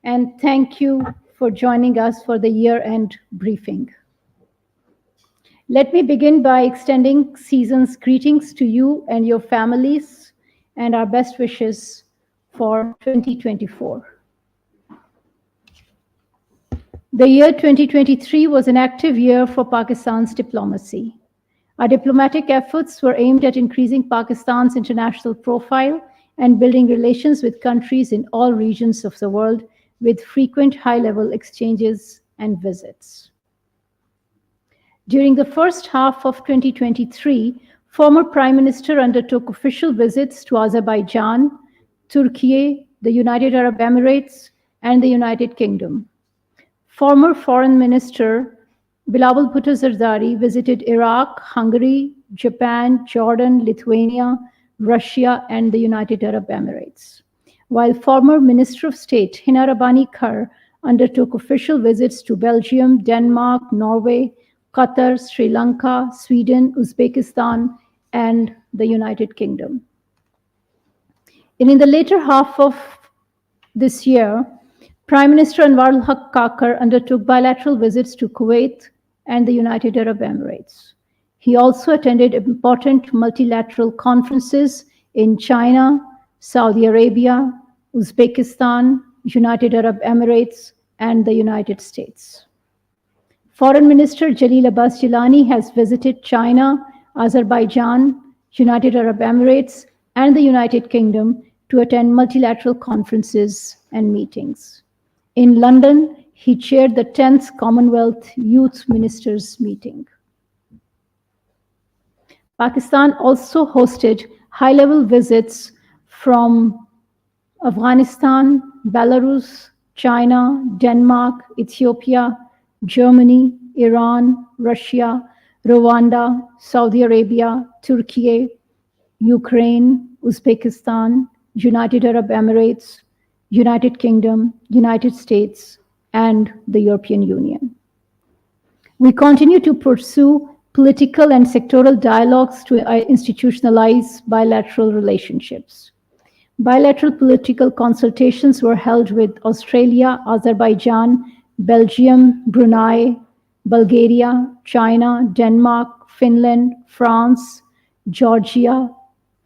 and thank you for joining us for the year-end briefing. Let me begin by extending season's greetings to you and your families and our best wishes for 2024. The year 2023 was an active year for Pakistan's diplomacy. Our diplomatic efforts were aimed at increasing Pakistan's international profile and building relations with countries in all regions of the world with frequent high-level exchanges and visits. During the first half of 2023, former Prime Minister undertook official visits to Azerbaijan, Turkey, the United Arab Emirates, and the United Kingdom. Former Foreign Minister Bilawal Bhutto Zardari visited Iraq, Hungary, Japan, Jordan, Lithuania, Russia, and the United Arab Emirates, while former Minister of State Hina Rabbani Khar undertook official visits to Belgium, Denmark, Norway, Qatar, Sri Lanka, Sweden, Uzbekistan, and the United Kingdom. And in the later half of this year, Prime Minister Anwar al-Haq Kakar undertook bilateral visits to Kuwait and the United Arab Emirates. He also attended important multilateral conferences in China, Saudi Arabia, Uzbekistan, United Arab Emirates, and the United States. Foreign Minister Jalil Abbas Jilani has visited China, Azerbaijan, United Arab Emirates, and the United Kingdom to attend multilateral conferences and meetings. In London, he chaired the 10th Commonwealth Youth Ministers meeting. Pakistan also hosted high-level visits from Afghanistan, Belarus, China, Denmark, Ethiopia, Germany, Iran, Russia, Rwanda, Saudi Arabia, Turkey, Ukraine, Uzbekistan, United Arab Emirates, United Kingdom, United States, and the European Union. We continue to pursue political and sectoral dialogues to institutionalize bilateral relationships. Bilateral political consultations were held with Australia, Azerbaijan, Belgium, Brunei, Bulgaria, China, Denmark, Finland, France, Georgia,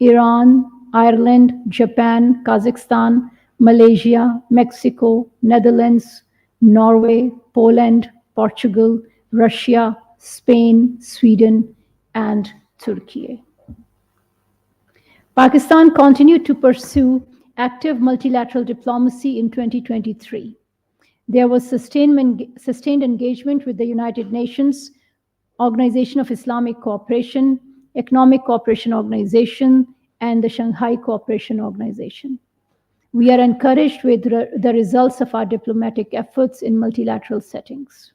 Iran, Ireland, Japan, Kazakhstan, Malaysia, Mexico, Netherlands, Norway, Poland, Portugal, Russia, Spain, Sweden, and Turkey. Pakistan continued to pursue active multilateral diplomacy in 2023. There was sustained engagement with the United Nations, Organization of Islamic Cooperation, Economic Cooperation Organization, and the Shanghai Cooperation Organization. We are encouraged with the results of our diplomatic efforts in multilateral settings.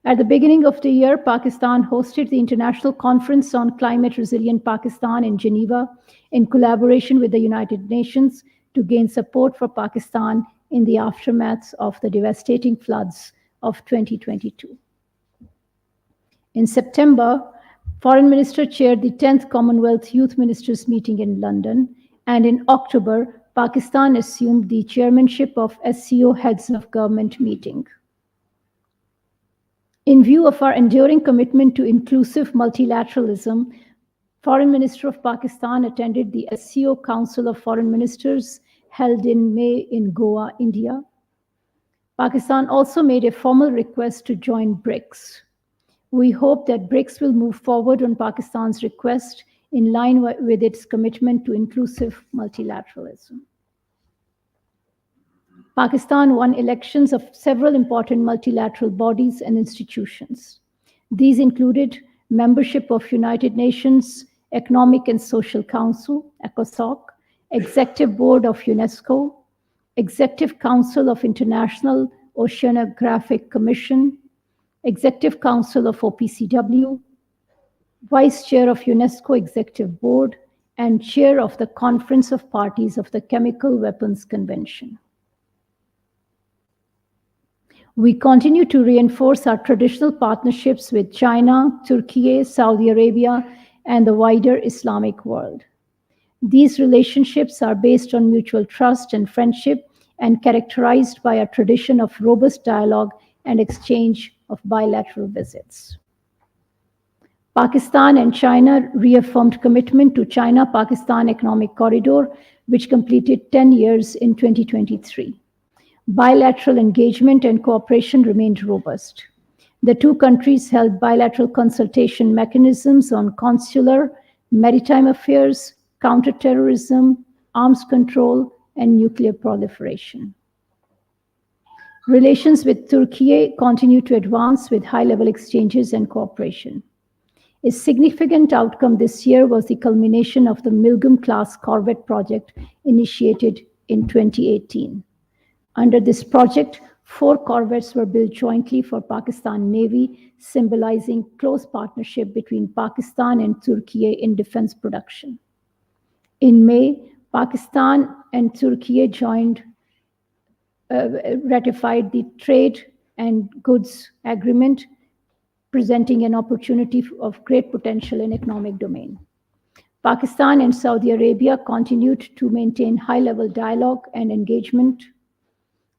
At the beginning of the year, Pakistan hosted the International Conference on Climate Resilient Pakistan in Geneva in collaboration with the United Nations to gain support for Pakistan in the aftermath of the devastating floods of 2022. In September, Foreign Minister chaired the 10th Commonwealth Youth Ministers meeting in London, and in October, Pakistan assumed the chairmanship of SCO Heads of Government meeting. In view of our enduring commitment to inclusive multilateralism, Foreign Minister of Pakistan attended the SCO Council of Foreign Ministers held in May in Goa, India. Pakistan also made a formal request to join BRICS. We hope that BRICS will move forward on Pakistan's request in line with its commitment to inclusive multilateralism. Pakistan won elections of several important multilateral bodies and institutions. These included membership of United Nations Economic and Social Council, ECOSOC, Executive Board of UNESCO, Executive Council of International Oceanographic Commission, Executive Council of OPCW, Vice Chair of UNESCO Executive Board, and Chair of the Conference of Parties of the Chemical Weapons Convention. We continue to reinforce our traditional partnerships with China, Turkey, Saudi Arabia, and the wider Islamic world. These relationships are based on mutual trust and friendship and characterized by a tradition of robust dialogue and exchange of bilateral visits. Pakistan and China reaffirmed commitment to China-Pakistan Economic Corridor, which completed 10 years in 2023. Bilateral engagement and cooperation remained robust. The two countries held bilateral consultation mechanisms on consular, maritime affairs, counterterrorism, arms control, and nuclear proliferation. Relations with Turkey continue to advance with high-level exchanges and cooperation. A significant outcome this year was the culmination of the Milgem-class corvette project initiated in 2018. Under this project, 4 corvettes were built jointly for Pakistan Navy, symbolizing close partnership between Pakistan and Turkey in defense production. In May, Pakistan and Turkey ratified the Trade and Goods Agreement, presenting an opportunity of great potential in economic domain. Pakistan and Saudi Arabia continued to maintain high-level dialogue and engagement.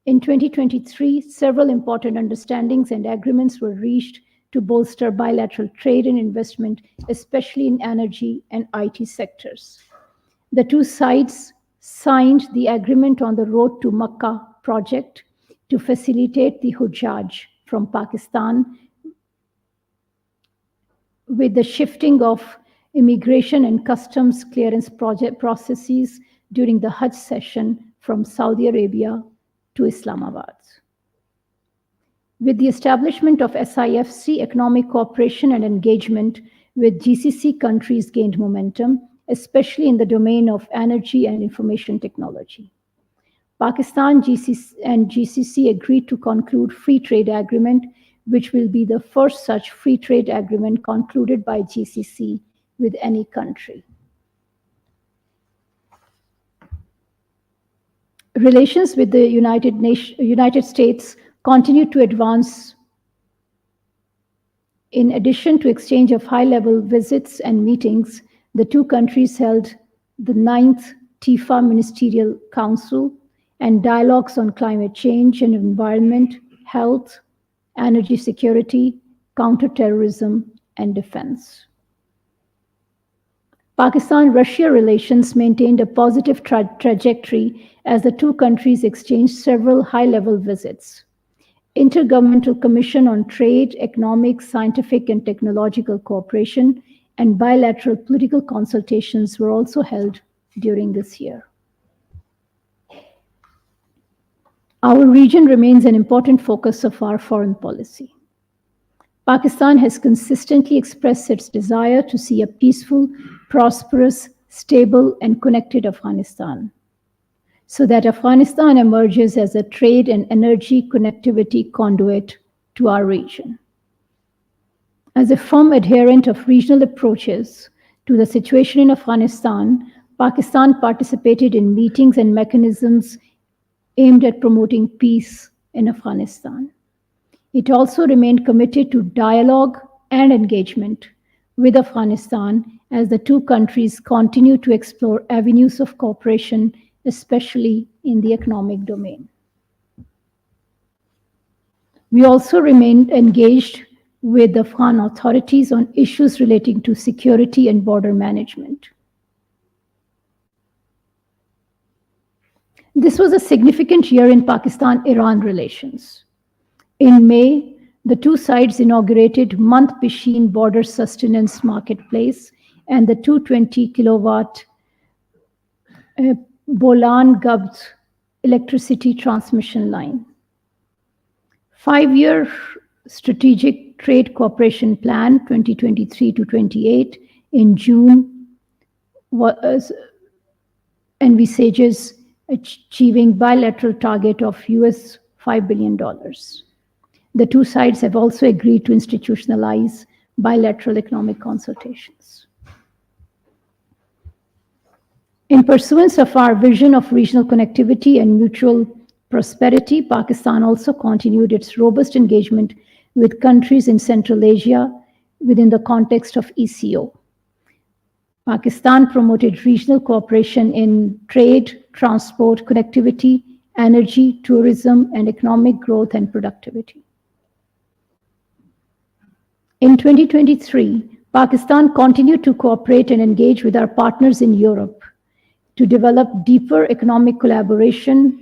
In 2023, several important understandings and agreements were reached to bolster bilateral trade and investment, especially in energy and IT sectors. The two sides signed the agreement on the Road to Makkah project to facilitate the Hujjaj from Pakistan with the shifting of immigration and customs clearance processes during the Hajj session from Saudi Arabia to Islamabad. With the establishment of SIFC, economic cooperation and engagement with GCC countries gained momentum, especially in the domain of energy and information technology. Pakistan and GCC agreed to conclude free trade agreement, which will be the first such free trade agreement concluded by GCC with any country. Relations with the United States continue to advance. In addition to exchange of high-level visits and meetings, the two countries held the 9th TIFA Ministerial Council and dialogues on climate change and environment, health, energy security, counterterrorism, and defense. Pakistan-Russia relations maintained a positive trajectory as the two countries exchanged several high-level visits. Intergovernmental Commission on Trade, Economic, Scientific, and Technological Cooperation and bilateral political consultations were also held during this year. Our region remains an important focus of our foreign policy. Pakistan has consistently expressed its desire to see a peaceful, prosperous, stable, and connected Afghanistan, so that Afghanistan emerges as a trade and energy connectivity conduit to our region. As a firm adherent of regional approaches to the situation in Afghanistan, Pakistan participated in meetings and mechanisms aimed at promoting peace in Afghanistan. It also remained committed to dialogue and engagement with Afghanistan as the two countries continue to explore avenues of cooperation, especially in the economic domain. We also remained engaged with the Afghan authorities on issues relating to security and border management. This was a significant year in Pakistan-Iran relations. In May, the two sides inaugurated Mant-Pishin Border Sustenance Marketplace and the 220-kilowatt Bolan-Gabd electricity transmission line. 5-year Strategic Trade Cooperation Plan 2023 to 28 in June envisages achieving bilateral target of $5 billion. The two sides have also agreed to institutionalize bilateral economic consultations. In pursuance of our vision of regional connectivity and mutual prosperity, Pakistan also continued its robust engagement with countries in Central Asia within the context of ECO. Pakistan promoted regional cooperation in trade, transport, connectivity, energy, tourism, and economic growth and productivity. In 2023, Pakistan continued to cooperate and engage with our partners in Europe to develop deeper economic cooperation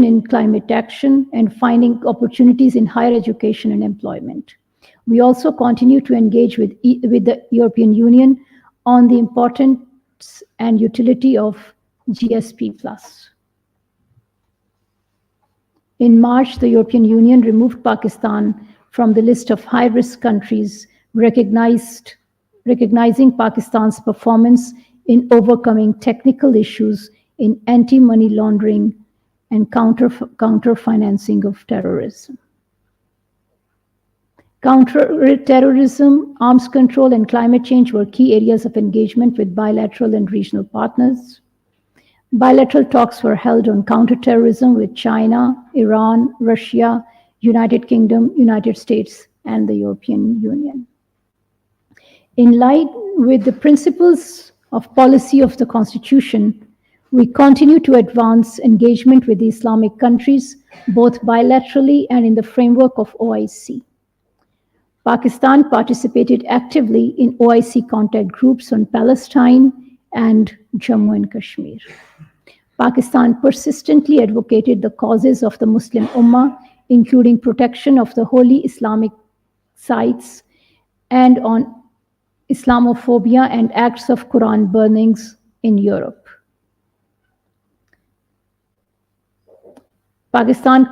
in climate action, and finding opportunities in higher education and employment. We also continue to engage with the European Union on the importance and utility of GSP+. In March, the European Union removed Pakistan from the list of high-risk countries, recognizing Pakistan's performance in overcoming technical issues in anti-money laundering and counter-financing of terrorism. Counter-terrorism, arms control, and climate change were key areas of engagement with bilateral and regional partners. Bilateral talks were held on counterterrorism with China, Iran, Russia, United Kingdom, United States, and the European Union. In line with the principles of policy of the Constitution, we continue to advance engagement with the Islamic countries, both bilaterally and in the framework of OIC. Pakistan participated actively in OIC contact groups on Palestine and Jammu and Kashmir. Pakistan persistently advocated the causes of the Muslim Ummah, including protection of the holy Islamic sites and on Islamophobia and acts of Quran burnings in Europe. Pakistan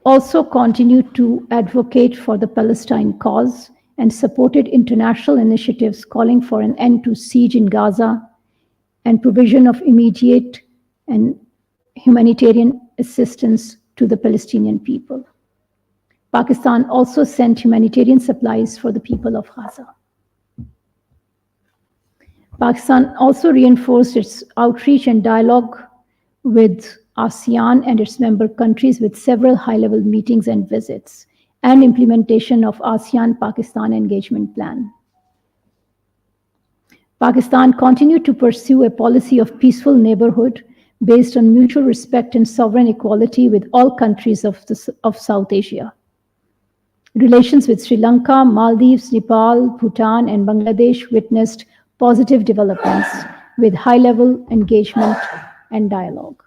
also continued to advocate for the Palestine cause and supported international initiatives calling for an end to siege in Gaza and provision of immediate and humanitarian assistance to the Palestinian people. Pakistan also sent humanitarian supplies for the people of Gaza. Pakistan also reinforced its outreach and dialogue with ASEAN and its member countries with several high-level meetings and visits, and implementation of ASEAN-Pakistan Engagement Plan. Pakistan continued to pursue a policy of peaceful neighborhood based on mutual respect and sovereign equality with all countries of South Asia. Relations with Sri Lanka, Maldives, Nepal, Bhutan, and Bangladesh witnessed positive developments with high-level engagement and dialogue.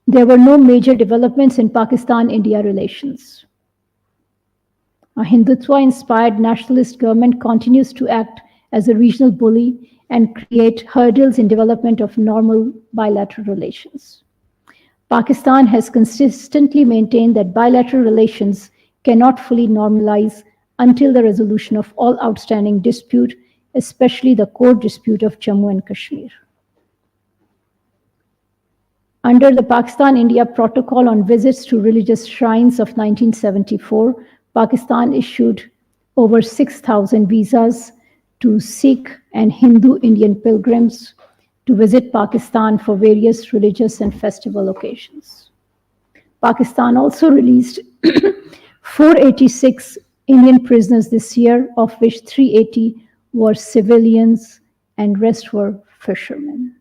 There were no major developments in Pakistan-India relations. A Hindutva-inspired nationalist government continues to act as a regional bully and create hurdles in development of normal bilateral relations. Pakistan has consistently maintained that bilateral relations cannot fully normalize until the resolution of all outstanding dispute, especially the core dispute of Jammu and Kashmir. Under the Pakistan-India Protocol on Visits to Religious Shrines of 1974, Pakistan issued over 6,000 visas to Sikh and Hindu Indian pilgrims to visit Pakistan for various religious and festival occasions. Pakistan also released 486 Indian prisoners this year, of which 380 were civilians and rest were fishermen.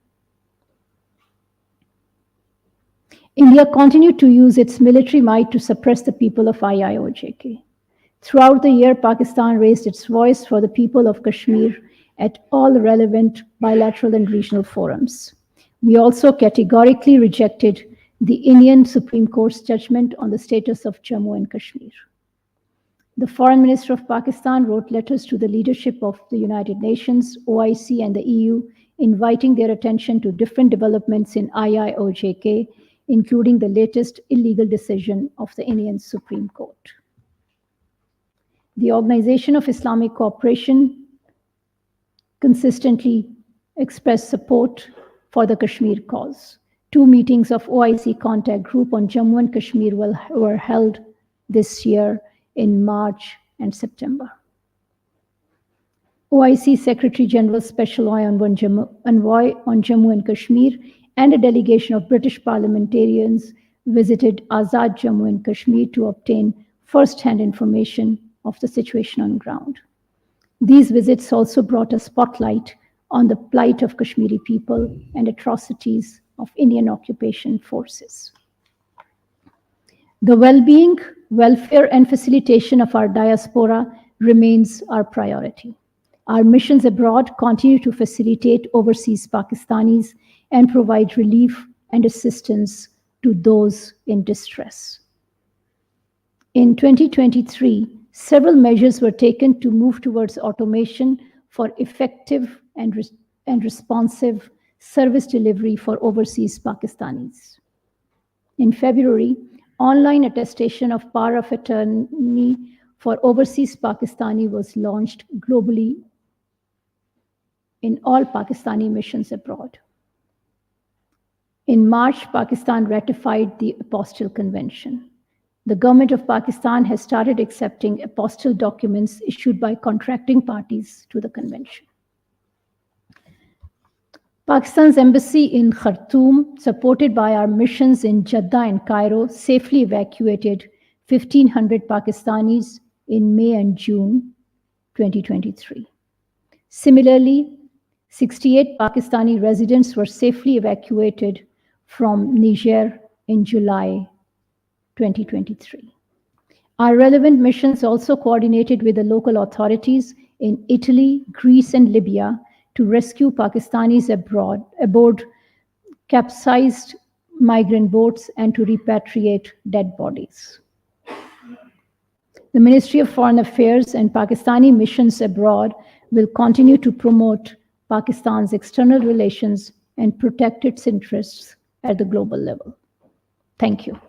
India continued to use its military might to suppress the people of IIOJK. Throughout the year, Pakistan raised its voice for the people of Kashmir at all relevant bilateral and regional forums. We also categorically rejected the Indian Supreme Court's judgment on the status of Jammu and Kashmir. The Foreign Minister of Pakistan wrote letters to the leadership of the United Nations, OIC, and the EU, inviting their attention to different developments in IIOJK, including the latest illegal decision of the Indian Supreme Court. The Organization of Islamic Cooperation consistently expressed support for the Kashmir cause. 2 meetings of OIC contact group on Jammu and Kashmir were held this year in March and September. OIC Secretary General Special Envoy on Jammu and Kashmir and a delegation of British parliamentarians visited Azad Jammu and Kashmir to obtain first-hand information of the situation on ground. These visits also brought a spotlight on the plight of Kashmiri people and atrocities of Indian occupation forces. The well-being, welfare, and facilitation of our diaspora remains our priority. Our missions abroad continue to facilitate overseas Pakistanis and provide relief and assistance to those in distress. In 2023, several measures were taken to move towards automation for effective and responsive service delivery for overseas Pakistanis. In February, online attestation of power of attorney for overseas Pakistani was launched globally in all Pakistani missions abroad. In March, Pakistan ratified the Apostille Convention. The government of Pakistan has started accepting apostille documents issued by contracting parties to the convention. Pakistan's embassy in Khartoum, supported by our missions in Jeddah and Cairo, safely evacuated 1,500 Pakistanis in May and June 2023. Similarly, 68 Pakistani residents were safely evacuated from Niger in July 2023. Our relevant missions also coordinated with the local authorities in Italy, Greece, and Libya to rescue Pakistanis aboard capsized migrant boats and to repatriate dead bodies. The Ministry of Foreign Affairs and Pakistani missions abroad will continue to promote Pakistan's external relations and protect its interests at the global level. Thank you.